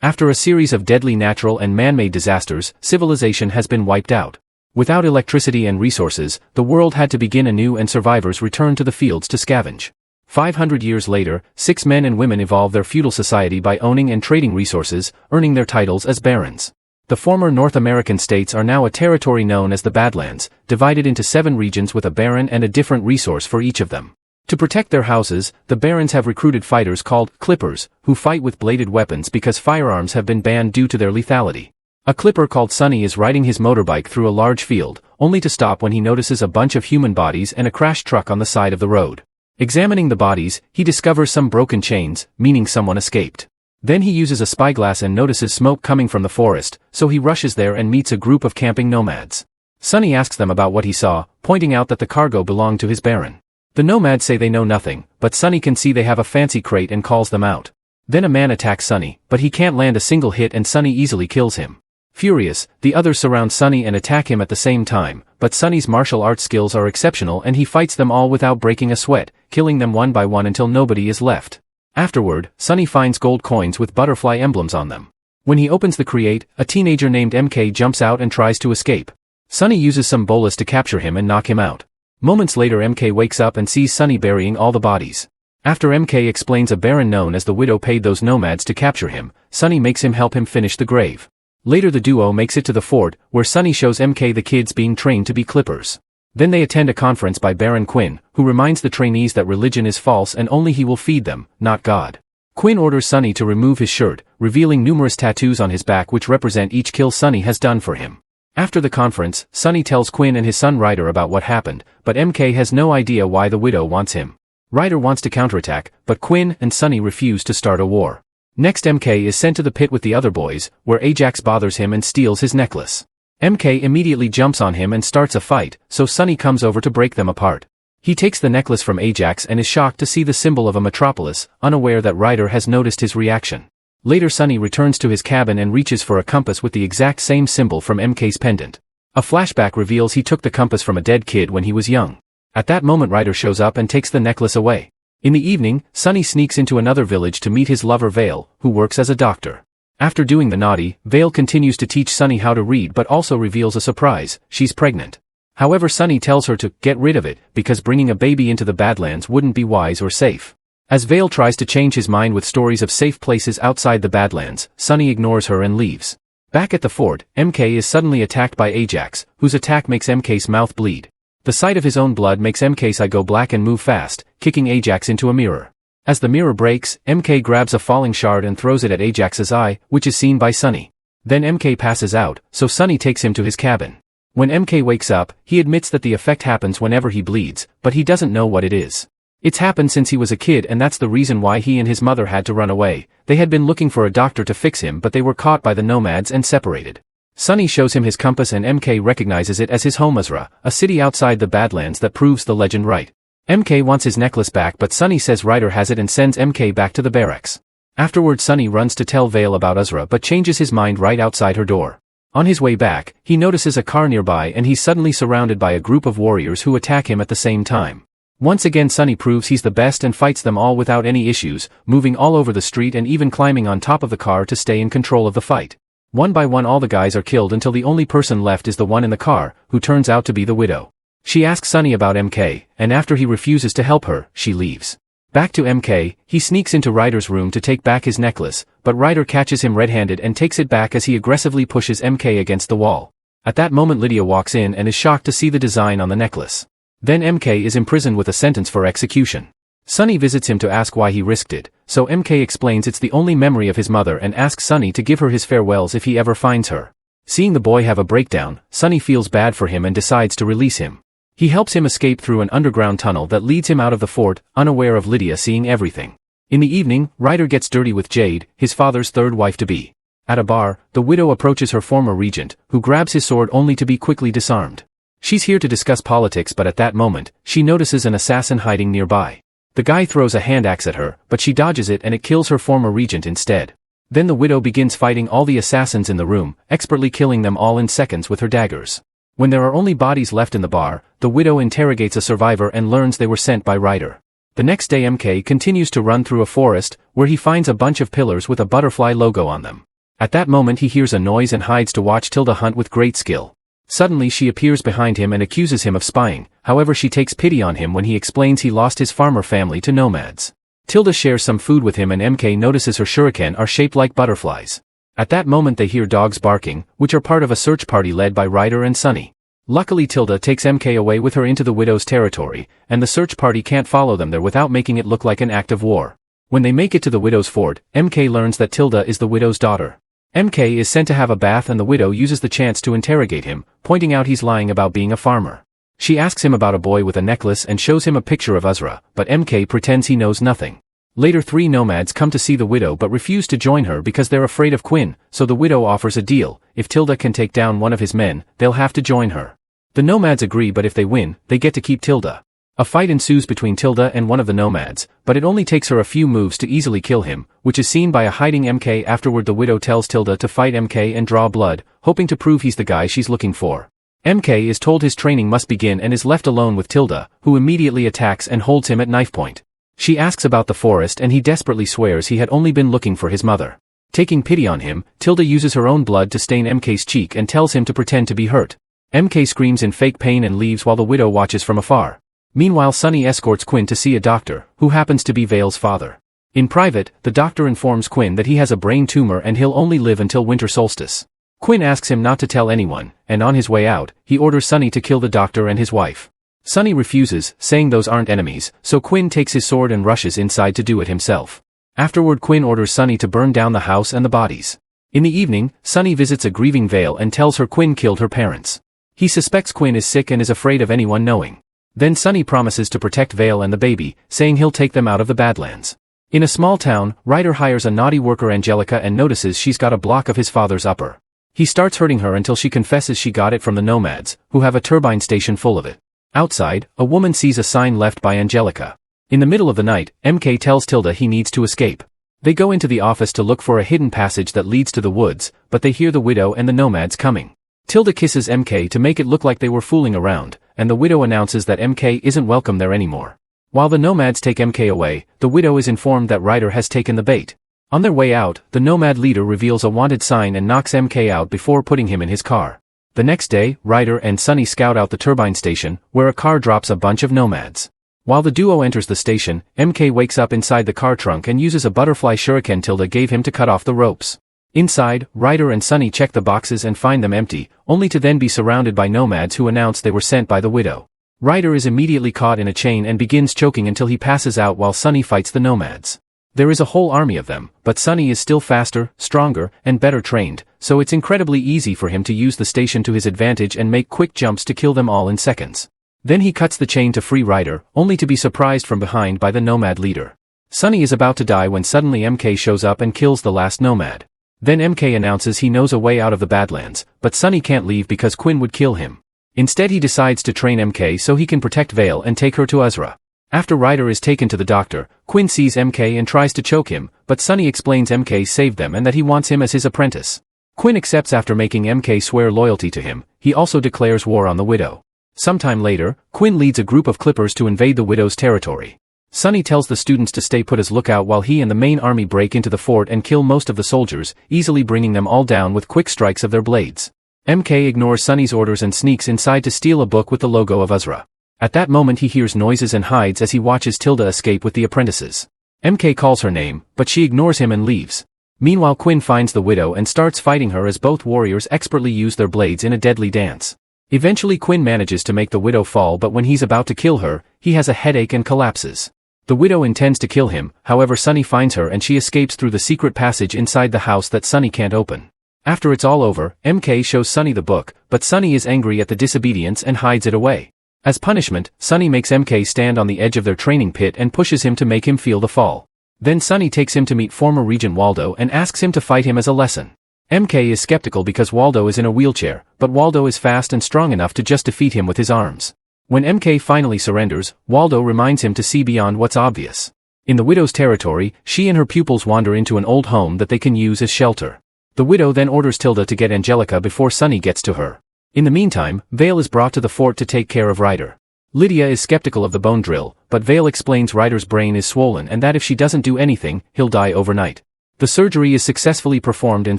After a series of deadly natural and man-made disasters, civilization has been wiped out. Without electricity and resources, the world had to begin anew and survivors returned to the fields to scavenge. 500 years later, 6 men and women evolved their feudal society by owning and trading resources, earning their titles as barons. The former North American states are now a territory known as the Badlands, divided into 7 regions with a baron and a different resource for each of them. To protect their houses, the barons have recruited fighters called clippers, who fight with bladed weapons because firearms have been banned due to their lethality. A clipper called Sonny is riding his motorbike through a large field, only to stop when he notices a bunch of human bodies and a crashed truck on the side of the road. Examining the bodies, he discovers some broken chains, meaning someone escaped. Then he uses a spyglass and notices smoke coming from the forest, so he rushes there and meets a group of camping nomads. Sonny asks them about what he saw, pointing out that the cargo belonged to his baron. The nomads say they know nothing, but Sonny can see they have a fancy crate and calls them out. Then a man attacks Sonny, but he can't land a single hit and Sonny easily kills him. Furious, the others surround Sonny and attack him at the same time, but Sonny's martial arts skills are exceptional and he fights them all without breaking a sweat, killing them one by one until nobody is left. Afterward, Sonny finds gold coins with butterfly emblems on them. When he opens the crate, a teenager named MK jumps out and tries to escape. Sonny uses some bolas to capture him and knock him out. Moments later MK wakes up and sees Sonny burying all the bodies. After MK explains a baron known as the Widow paid those nomads to capture him, Sonny makes him help him finish the grave. Later the duo makes it to the fort, where Sonny shows MK the kids being trained to be clippers. Then they attend a conference by Baron Quinn, who reminds the trainees that religion is false and only he will feed them, not God. Quinn orders Sonny to remove his shirt, revealing numerous tattoos on his back which represent each kill Sonny has done for him. After the conference, Sonny tells Quinn and his son Ryder about what happened, but MK has no idea why the Widow wants him. Ryder wants to counterattack, but Quinn and Sonny refuse to start a war. Next MK is sent to the pit with the other boys, where Ajax bothers him and steals his necklace. MK immediately jumps on him and starts a fight, so Sonny comes over to break them apart. He takes the necklace from Ajax and is shocked to see the symbol of a metropolis, unaware that Ryder has noticed his reaction. Later Sonny returns to his cabin and reaches for a compass with the exact same symbol from MK's pendant. A flashback reveals he took the compass from a dead kid when he was young. At that moment Ryder shows up and takes the necklace away. In the evening, Sonny sneaks into another village to meet his lover Vale, who works as a doctor. After doing the naughty, Vale continues to teach Sonny how to read but also reveals a surprise: she's pregnant. However, Sonny tells her to get rid of it, because bringing a baby into the Badlands wouldn't be wise or safe. As Vale tries to change his mind with stories of safe places outside the Badlands, Sonny ignores her and leaves. Back at the fort, MK is suddenly attacked by Ajax, whose attack makes MK's mouth bleed. The sight of his own blood makes MK's eye go black and move fast, kicking Ajax into a mirror. As the mirror breaks, MK grabs a falling shard and throws it at Ajax's eye, which is seen by Sonny. Then MK passes out, so Sonny takes him to his cabin. When MK wakes up, he admits that the effect happens whenever he bleeds, but he doesn't know what it is. It's happened since he was a kid and that's the reason why he and his mother had to run away. They had been looking for a doctor to fix him but they were caught by the nomads and separated. Sonny shows him his compass and MK recognizes it as his home Azra, a city outside the Badlands that proves the legend right. MK wants his necklace back but Sonny says Ryder has it and sends MK back to the barracks. Afterward Sonny runs to tell Vale about Azra but changes his mind right outside her door. On his way back, he notices a car nearby and he's suddenly surrounded by a group of warriors who attack him at the same time. Once again Sonny proves he's the best and fights them all without any issues, moving all over the street and even climbing on top of the car to stay in control of the fight. One by one all the guys are killed until the only person left is the one in the car, who turns out to be the Widow. She asks Sonny about MK, and after he refuses to help her, she leaves. Back to MK, he sneaks into Ryder's room to take back his necklace, but Ryder catches him red-handed and takes it back as he aggressively pushes MK against the wall. At that moment Lydia walks in and is shocked to see the design on the necklace. Then MK is imprisoned with a sentence for execution. Sonny visits him to ask why he risked it, so MK explains it's the only memory of his mother and asks Sonny to give her his farewells if he ever finds her. Seeing the boy have a breakdown, Sonny feels bad for him and decides to release him. He helps him escape through an underground tunnel that leads him out of the fort, unaware of Lydia seeing everything. In the evening, Ryder gets dirty with Jade, his father's third wife-to-be. At a bar, the Widow approaches her former regent, who grabs his sword only to be quickly disarmed. She's here to discuss politics but at that moment, she notices an assassin hiding nearby. The guy throws a hand axe at her, but she dodges it and it kills her former regent instead. Then the Widow begins fighting all the assassins in the room, expertly killing them all in seconds with her daggers. When there are only bodies left in the bar, the Widow interrogates a survivor and learns they were sent by Ryder. The next day MK continues to run through a forest, where he finds a bunch of pillars with a butterfly logo on them. At that moment he hears a noise and hides to watch Tilda hunt with great skill. Suddenly she appears behind him and accuses him of spying, however she takes pity on him when he explains he lost his farmer family to nomads. Tilda shares some food with him and MK notices her shuriken are shaped like butterflies. At that moment they hear dogs barking, which are part of a search party led by Ryder and Sunny. Luckily Tilda takes MK away with her into the widow's territory, and the search party can't follow them there without making it look like an act of war. When they make it to the widow's fort, MK learns that Tilda is the widow's daughter. MK is sent to have a bath and the widow uses the chance to interrogate him, pointing out he's lying about being a farmer. She asks him about a boy with a necklace and shows him a picture of Azra, but MK pretends he knows nothing. Later 3 nomads come to see the widow but refuse to join her because they're afraid of Quinn, so the widow offers a deal: if Tilda can take down one of his men, they'll have to join her. The nomads agree, but if they win, they get to keep Tilda. A fight ensues between Tilda and one of the nomads, but it only takes her a few moves to easily kill him, which is seen by a hiding MK. Afterward the widow tells Tilda to fight MK and draw blood, hoping to prove he's the guy she's looking for. MK is told his training must begin and is left alone with Tilda, who immediately attacks and holds him at knife point. She asks about the forest and he desperately swears he had only been looking for his mother. Taking pity on him, Tilda uses her own blood to stain MK's cheek and tells him to pretend to be hurt. MK screams in fake pain and leaves while the widow watches from afar. Meanwhile Sunny escorts Quinn to see a doctor, who happens to be Vale's father. In private, the doctor informs Quinn that he has a brain tumor and he'll only live until winter solstice. Quinn asks him not to tell anyone, and on his way out, he orders Sunny to kill the doctor and his wife. Sunny refuses, saying those aren't enemies, so Quinn takes his sword and rushes inside to do it himself. Afterward Quinn orders Sunny to burn down the house and the bodies. In the evening, Sunny visits a grieving Vale and tells her Quinn killed her parents. He suspects Quinn is sick and is afraid of anyone knowing. Then Sunny promises to protect Vale and the baby, saying he'll take them out of the Badlands. In a small town, Ryder hires a naughty worker Angelica and notices she's got a block of his father's upper. He starts hurting her until she confesses she got it from the nomads, who have a turbine station full of it. Outside, a woman sees a sign left by Angelica. In the middle of the night, MK tells Tilda he needs to escape. They go into the office to look for a hidden passage that leads to the woods, but they hear the widow and the nomads coming. Tilda kisses MK to make it look like they were fooling around, and the widow announces that MK isn't welcome there anymore. While the nomads take MK away, the widow is informed that Ryder has taken the bait. On their way out, the nomad leader reveals a wanted sign and knocks MK out before putting him in his car. The next day, Ryder and Sunny scout out the turbine station, where a car drops a bunch of nomads. While the duo enters the station, MK wakes up inside the car trunk and uses a butterfly shuriken Tilda gave him to cut off the ropes. Inside, Ryder and Sunny check the boxes and find them empty, only to then be surrounded by nomads who announce they were sent by the widow. Ryder is immediately caught in a chain and begins choking until he passes out while Sunny fights the nomads. There is a whole army of them, but Sunny is still faster, stronger, and better trained, so it's incredibly easy for him to use the station to his advantage and make quick jumps to kill them all in seconds. Then he cuts the chain to free Ryder, only to be surprised from behind by the nomad leader. Sunny is about to die when suddenly MK shows up and kills the last nomad. Then MK announces he knows a way out of the Badlands, but Sunny can't leave because Quinn would kill him. Instead he decides to train MK so he can protect Vale and take her to Azra. After Ryder is taken to the doctor, Quinn sees MK and tries to choke him, but Sunny explains MK saved them and that he wants him as his apprentice. Quinn accepts after making MK swear loyalty to him. He also declares war on the widow. Sometime later, Quinn leads a group of clippers to invade the widow's territory. Sunny tells the students to stay put as lookout while he and the main army break into the fort and kill most of the soldiers, easily bringing them all down with quick strikes of their blades. MK ignores Sunny's orders and sneaks inside to steal a book with the logo of Azra. At that moment he hears noises and hides as he watches Tilda escape with the apprentices. MK calls her name, but she ignores him and leaves. Meanwhile Quinn finds the widow and starts fighting her as both warriors expertly use their blades in a deadly dance. Eventually Quinn manages to make the widow fall, but when he's about to kill her, he has a headache and collapses. The widow intends to kill him, however Sunny finds her and she escapes through the secret passage inside the house that Sunny can't open. After it's all over, MK shows Sunny the book, but Sunny is angry at the disobedience and hides it away. As punishment, Sunny makes MK stand on the edge of their training pit and pushes him to make him feel the fall. Then Sunny takes him to meet former Regent Waldo and asks him to fight him as a lesson. MK is skeptical because Waldo is in a wheelchair, but Waldo is fast and strong enough to just defeat him with his arms. When MK finally surrenders, Waldo reminds him to see beyond what's obvious. In the widow's territory, she and her pupils wander into an old home that they can use as shelter. The widow then orders Tilda to get Angelica before Sunny gets to her. In the meantime, Vale is brought to the fort to take care of Ryder. Lydia is skeptical of the bone drill, but Vale explains Ryder's brain is swollen and that if she doesn't do anything, he'll die overnight. The surgery is successfully performed and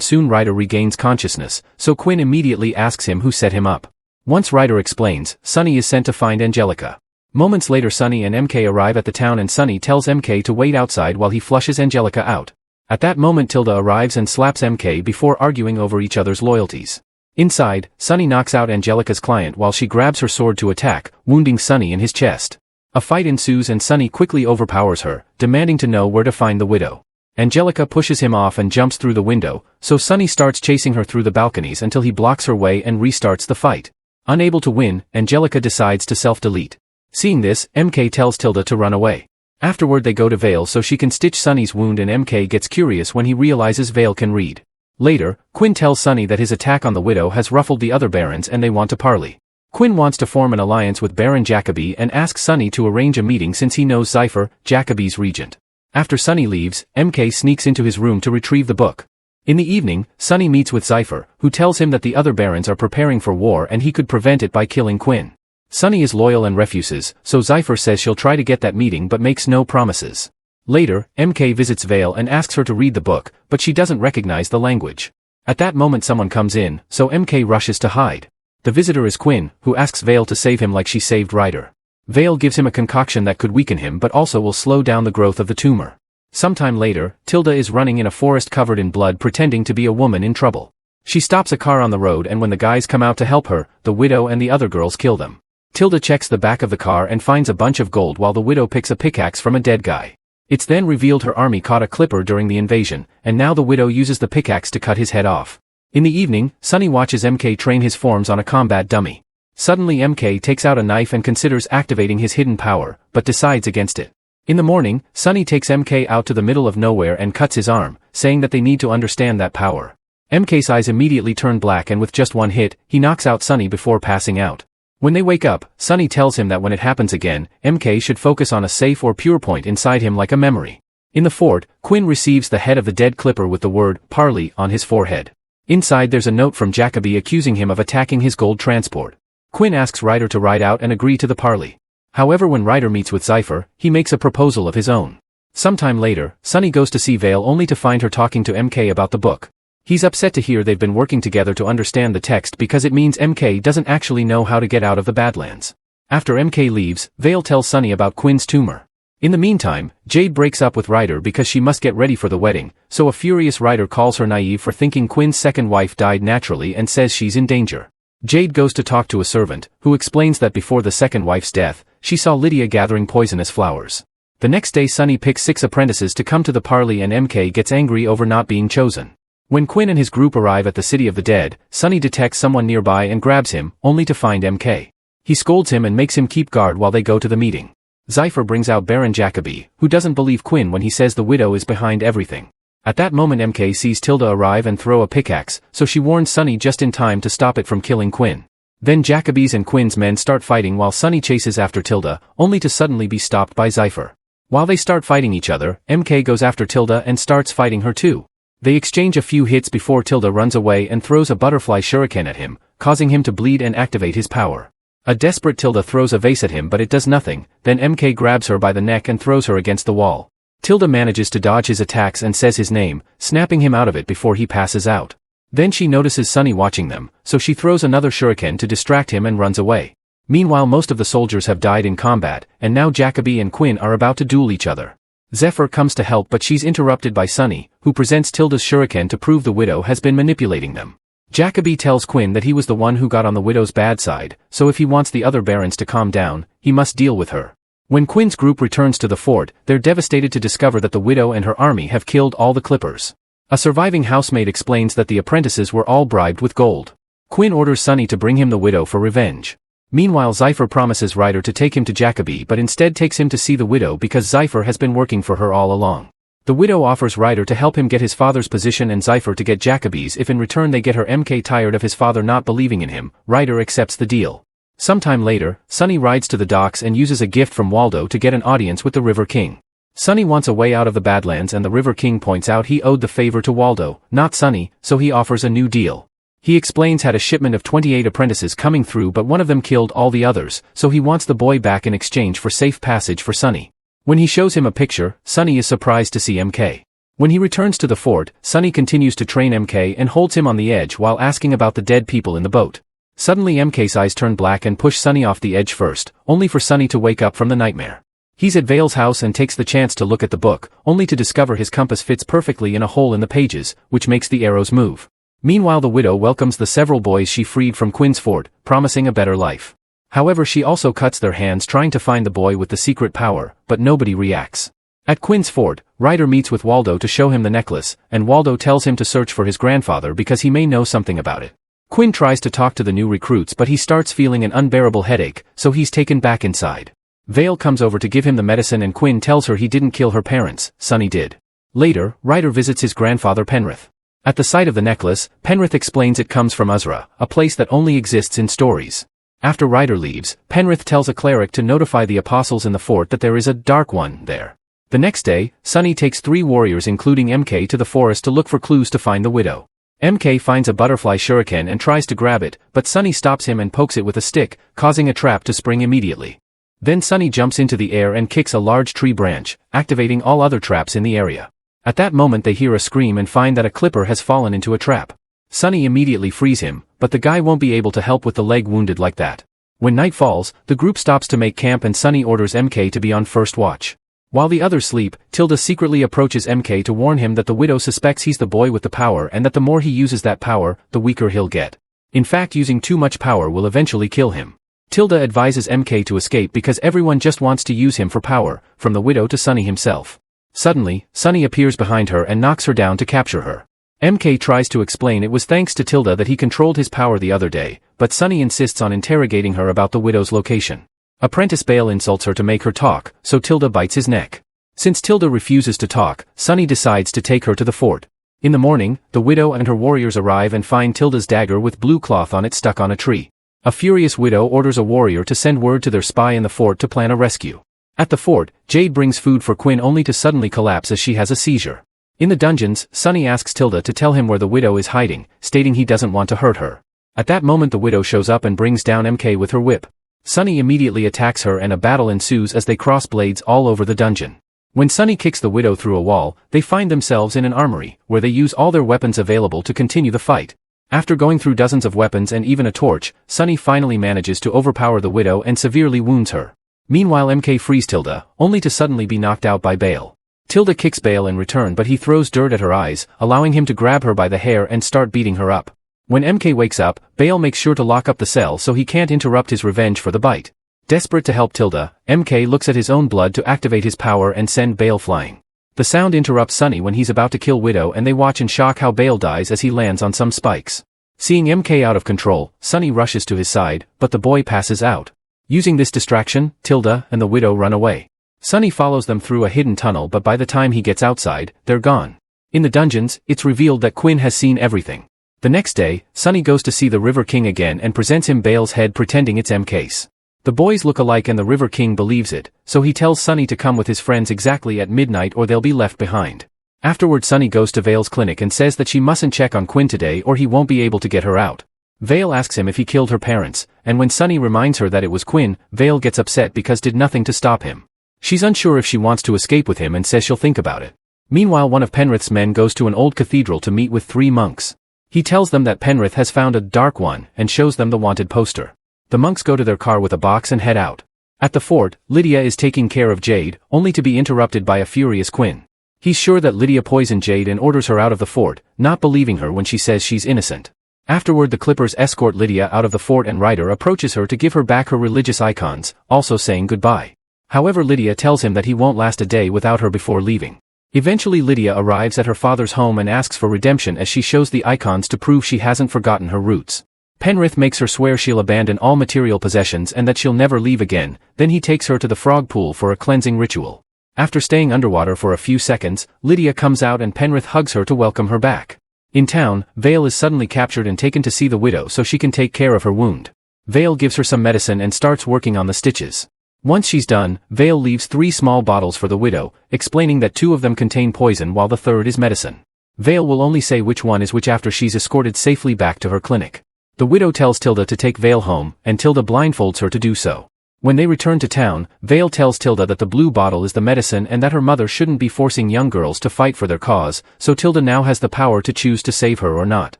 soon Ryder regains consciousness, so Quinn immediately asks him who set him up. Once Ryder explains, Sunny is sent to find Angelica. Moments later Sunny and MK arrive at the town and Sunny tells MK to wait outside while he flushes Angelica out. At that moment Tilda arrives and slaps MK before arguing over each other's loyalties. Inside, Sunny knocks out Angelica's client while she grabs her sword to attack, wounding Sunny in his chest. A fight ensues and Sunny quickly overpowers her, demanding to know where to find the widow. Angelica pushes him off and jumps through the window, so Sunny starts chasing her through the balconies until he blocks her way and restarts the fight. Unable to win, Angelica decides to self-delete. Seeing this, MK tells Tilda to run away. Afterward they go to Vale so she can stitch Sunny's wound and MK gets curious when he realizes Vale can read. Later, Quinn tells Sunny that his attack on the widow has ruffled the other barons and they want to parley. Quinn wants to form an alliance with Baron Jacobi and asks Sunny to arrange a meeting since he knows Cypher, Jacobi's regent. After Sunny leaves, MK sneaks into his room to retrieve the book. In the evening, Sunny meets with Cypher, who tells him that the other barons are preparing for war and he could prevent it by killing Quinn. Sunny is loyal and refuses, so Cypher says she'll try to get that meeting but makes no promises. Later, MK visits Vale and asks her to read the book, but she doesn't recognize the language. At that moment someone comes in, so MK rushes to hide. The visitor is Quinn, who asks Vale to save him like she saved Ryder. Vale gives him a concoction that could weaken him but also will slow down the growth of the tumor. Sometime later, Tilda is running in a forest covered in blood pretending to be a woman in trouble. She stops a car on the road and when the guys come out to help her, the widow and the other girls kill them. Tilda checks the back of the car and finds a bunch of gold while the widow picks a pickaxe from a dead guy. It's then revealed her army caught a clipper during the invasion, and now the widow uses the pickaxe to cut his head off. In the evening, Sunny watches MK train his forms on a combat dummy. Suddenly MK takes out a knife and considers activating his hidden power, but decides against it. In the morning, Sunny takes MK out to the middle of nowhere and cuts his arm, saying that they need to understand that power. MK's eyes immediately turn black and with just one hit, he knocks out Sunny before passing out. When they wake up, Sunny tells him that when it happens again, MK should focus on a safe or pure point inside him like a memory. In the fort, Quinn receives the head of the dead clipper with the word, parley, on his forehead. Inside there's a note from Jacobi accusing him of attacking his gold transport. Quinn asks Ryder to ride out and agree to the parley. However, when Ryder meets with Cypher, he makes a proposal of his own. Sometime later, Sunny goes to see Vale only to find her talking to MK about the book. He's upset to hear they've been working together to understand the text because it means MK doesn't actually know how to get out of the Badlands. After MK leaves, Vale tells Sunny about Quinn's tumor. In the meantime, Jade breaks up with Ryder because she must get ready for the wedding, so a furious Ryder calls her naive for thinking Quinn's second wife died naturally and says she's in danger. Jade goes to talk to a servant, who explains that before the second wife's death, she saw Lydia gathering poisonous flowers. The next day Sunny picks 6 apprentices to come to the parley and MK gets angry over not being chosen. When Quinn and his group arrive at the City of the Dead, Sunny detects someone nearby and grabs him, only to find MK. He scolds him and makes him keep guard while they go to the meeting. Cypher brings out Baron Jacobi, who doesn't believe Quinn when he says the widow is behind everything. At that moment MK sees Tilda arrive and throw a pickaxe, so she warns Sunny just in time to stop it from killing Quinn. Then Jacobi's and Quinn's men start fighting while Sunny chases after Tilda, only to suddenly be stopped by Cypher. While they start fighting each other, MK goes after Tilda and starts fighting her too. They exchange a few hits before Tilda runs away and throws a butterfly shuriken at him, causing him to bleed and activate his power. A desperate Tilda throws a vase at him but it does nothing, then MK grabs her by the neck and throws her against the wall. Tilda manages to dodge his attacks and says his name, snapping him out of it before he passes out. Then she notices Sunny watching them, so she throws another shuriken to distract him and runs away. Meanwhile most of the soldiers have died in combat, and now Jacobi and Quinn are about to duel each other. Zephyr comes to help but she's interrupted by Sunny, who presents Tilda's shuriken to prove the widow has been manipulating them. Jacobi tells Quinn that he was the one who got on the widow's bad side, so if he wants the other barons to calm down, he must deal with her. When Quinn's group returns to the fort, they're devastated to discover that the widow and her army have killed all the clippers. A surviving housemaid explains that the apprentices were all bribed with gold. Quinn orders Sunny to bring him the widow for revenge. Meanwhile Cypher promises Ryder to take him to Jacobi but instead takes him to see the widow because Cypher has been working for her all along. The widow offers Ryder to help him get his father's position and Cypher to get Jacobi's if in return they get her MK. Tired of his father not believing in him, Ryder accepts the deal. Sometime later, Sunny rides to the docks and uses a gift from Waldo to get an audience with the River King. Sunny wants a way out of the Badlands and the River King points out he owed the favor to Waldo, not Sunny, so he offers a new deal. He explains had a shipment of 28 apprentices coming through but one of them killed all the others, so he wants the boy back in exchange for safe passage for Sunny. When he shows him a picture, Sunny is surprised to see MK. When he returns to the fort, Sunny continues to train MK and holds him on the edge while asking about the dead people in the boat. Suddenly MK's eyes turn black and push Sunny off the edge first, only for Sunny to wake up from the nightmare. He's at Vale's house and takes the chance to look at the book, only to discover his compass fits perfectly in a hole in the pages, which makes the arrows move. Meanwhile, the widow welcomes the several boys she freed from Quinn's fort, promising a better life. However, she also cuts their hands trying to find the boy with the secret power, but nobody reacts. At Quinn's fort, Ryder meets with Waldo to show him the necklace, and Waldo tells him to search for his grandfather because he may know something about it. Quinn tries to talk to the new recruits, but he starts feeling an unbearable headache, so he's taken back inside. Vale comes over to give him the medicine and Quinn tells her he didn't kill her parents, Sunny did. Later, Ryder visits his grandfather Penrith. At the sight of the necklace, Penrith explains it comes from Azra, a place that only exists in stories. After Ryder leaves, Penrith tells a cleric to notify the apostles in the fort that there is a Dark One there. The next day, Sunny takes 3 warriors including MK to the forest to look for clues to find the widow. MK finds a butterfly shuriken and tries to grab it, but Sunny stops him and pokes it with a stick, causing a trap to spring immediately. Then Sunny jumps into the air and kicks a large tree branch, activating all other traps in the area. At that moment they hear a scream and find that a clipper has fallen into a trap. Sunny immediately frees him, but the guy won't be able to help with the leg wounded like that. When night falls, the group stops to make camp and Sunny orders MK to be on first watch. While the others sleep, Tilda secretly approaches MK to warn him that the widow suspects he's the boy with the power and that the more he uses that power, the weaker he'll get. In fact, using too much power will eventually kill him. Tilda advises MK to escape because everyone just wants to use him for power, from the widow to Sunny himself. Suddenly, Sunny appears behind her and knocks her down to capture her. MK tries to explain it was thanks to Tilda that he controlled his power the other day, but Sunny insists on interrogating her about the widow's location. Apprentice Bale insults her to make her talk, so Tilda bites his neck. Since Tilda refuses to talk, Sunny decides to take her to the fort. In the morning, the widow and her warriors arrive and find Tilda's dagger with blue cloth on it stuck on a tree. A furious widow orders a warrior to send word to their spy in the fort to plan a rescue. At the fort, Jade brings food for Quinn only to suddenly collapse as she has a seizure. In the dungeons, Sunny asks Tilda to tell him where the widow is hiding, stating he doesn't want to hurt her. At that moment the widow shows up and brings down MK with her whip. Sunny immediately attacks her and a battle ensues as they cross blades all over the dungeon. When Sunny kicks the widow through a wall, they find themselves in an armory, where they use all their weapons available to continue the fight. After going through dozens of weapons and even a torch, Sunny finally manages to overpower the widow and severely wounds her. Meanwhile MK frees Tilda, only to suddenly be knocked out by Bale. Tilda kicks Bale in return but he throws dirt at her eyes, allowing him to grab her by the hair and start beating her up. When MK wakes up, Bale makes sure to lock up the cell so he can't interrupt his revenge for the bite. Desperate to help Tilda, MK looks at his own blood to activate his power and send Bale flying. The sound interrupts Sunny when he's about to kill Widow and they watch in shock how Bale dies as he lands on some spikes. Seeing MK out of control, Sunny rushes to his side, but the boy passes out. Using this distraction, Tilda and the widow run away. Sunny follows them through a hidden tunnel but by the time he gets outside, they're gone. In the dungeons, it's revealed that Quinn has seen everything. The next day, Sunny goes to see the River King again and presents him Bale's head pretending it's MK's. The boys look alike and the River King believes it, so he tells Sunny to come with his friends exactly at midnight or they'll be left behind. Afterward Sunny goes to Vale's clinic and says that she mustn't check on Quinn today or he won't be able to get her out. Vale asks him if he killed her parents, and when Sunny reminds her that it was Quinn, Vale gets upset because did nothing to stop him. She's unsure if she wants to escape with him and says she'll think about it. Meanwhile one of Penrith's men goes to an old cathedral to meet with 3 monks. He tells them that Penrith has found a Dark One and shows them the wanted poster. The monks go to their car with a box and head out. At the fort, Lydia is taking care of Jade, only to be interrupted by a furious Quinn. He's sure that Lydia poisoned Jade and orders her out of the fort, not believing her when she says she's innocent. Afterward the Clippers escort Lydia out of the fort and Ryder approaches her to give her back her religious icons, also saying goodbye. However Lydia tells him that he won't last a day without her before leaving. Eventually Lydia arrives at her father's home and asks for redemption as she shows the icons to prove she hasn't forgotten her roots. Penrith makes her swear she'll abandon all material possessions and that she'll never leave again, then he takes her to the frog pool for a cleansing ritual. After staying underwater for a few seconds, Lydia comes out and Penrith hugs her to welcome her back. In town, Vale is suddenly captured and taken to see the widow so she can take care of her wound. Vale gives her some medicine and starts working on the stitches. Once she's done, Vale leaves 3 small bottles for the widow, explaining that 2 of them contain poison while the 3rd is medicine. Vale will only say which one is which after she's escorted safely back to her clinic. The widow tells Tilda to take Vale home, and Tilda blindfolds her to do so. When they return to town, Vale tells Tilda that the blue bottle is the medicine and that her mother shouldn't be forcing young girls to fight for their cause, so Tilda now has the power to choose to save her or not.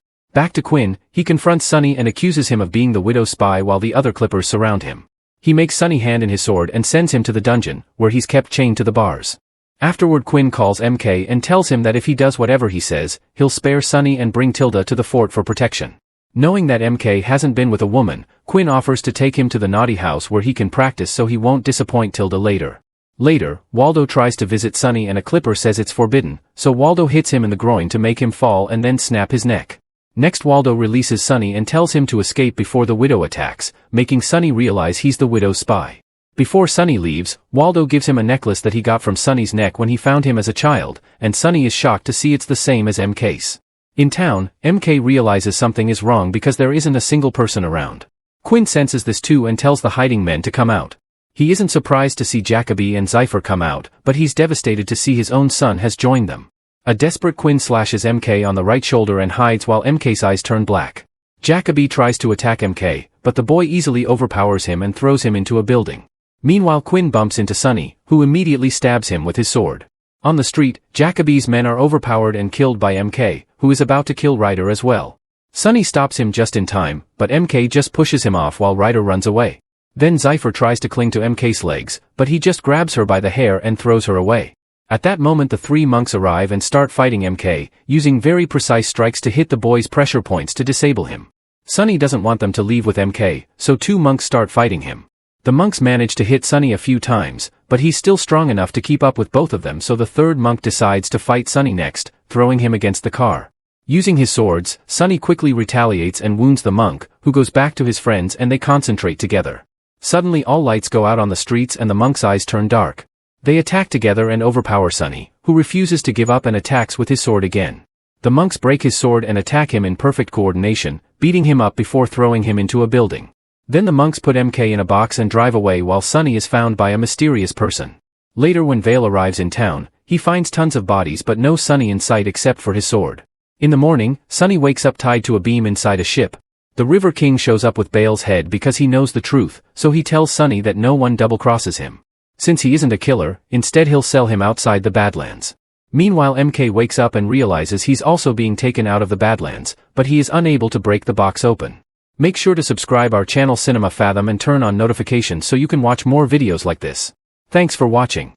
Back to Quinn, he confronts Sonny and accuses him of being the widow's spy while the other Clippers surround him. He makes Sonny hand in his sword and sends him to the dungeon, where he's kept chained to the bars. Afterward, Quinn calls MK and tells him that if he does whatever he says, he'll spare Sonny and bring Tilda to the fort for protection. Knowing that MK hasn't been with a woman, Quinn offers to take him to the naughty house where he can practice so he won't disappoint Tilda later. Later, Waldo tries to visit Sonny and a Clipper says it's forbidden, so Waldo hits him in the groin to make him fall and then snap his neck. Next, Waldo releases Sonny and tells him to escape before the widow attacks, making Sonny realize he's the widow's spy. Before Sonny leaves, Waldo gives him a necklace that he got from Sonny's neck when he found him as a child, and Sonny is shocked to see it's the same as MK's. In town, MK realizes something is wrong because there isn't a single person around. Quinn senses this too and tells the hiding men to come out. He isn't surprised to see Jacoby and Cypher come out, but he's devastated to see his own son has joined them. A desperate Quinn slashes MK on the right shoulder and hides while MK's eyes turn black. Jacoby tries to attack MK, but the boy easily overpowers him and throws him into a building. Meanwhile, Quinn bumps into Sonny, who immediately stabs him with his sword. On the street, Jacoby's men are overpowered and killed by MK, who is about to kill Ryder as well. Sonny stops him just in time, but MK just pushes him off while Ryder runs away. Then Cypher tries to cling to MK's legs, but he just grabs her by the hair and throws her away. At that moment, the three monks arrive and start fighting MK, using very precise strikes to hit the boy's pressure points to disable him. Sonny doesn't want them to leave with MK, so two monks start fighting him. The monks manage to hit Sonny a few times, but he's still strong enough to keep up with both of them, so the third monk decides to fight Sonny next, throwing him against the car. Using his swords, Sonny quickly retaliates and wounds the monk, who goes back to his friends and they concentrate together. Suddenly all lights go out on the streets and the monk's eyes turn dark. They attack together and overpower Sonny, who refuses to give up and attacks with his sword again. The monks break his sword and attack him in perfect coordination, beating him up before throwing him into a building. Then the monks put MK in a box and drive away while Sonny is found by a mysterious person. Later, when Vale arrives in town, he finds tons of bodies but no Sonny in sight except for his sword. In the morning, Sonny wakes up tied to a beam inside a ship. The River King shows up with Bale's head because he knows the truth, so he tells Sonny that no one double-crosses him. Since he isn't a killer, instead he'll sell him outside the Badlands. Meanwhile, MK wakes up and realizes he's also being taken out of the Badlands, but he is unable to break the box open. Make sure to subscribe our channel Cinema-Fathom and turn on notifications so you can watch more videos like this. Thanks for watching.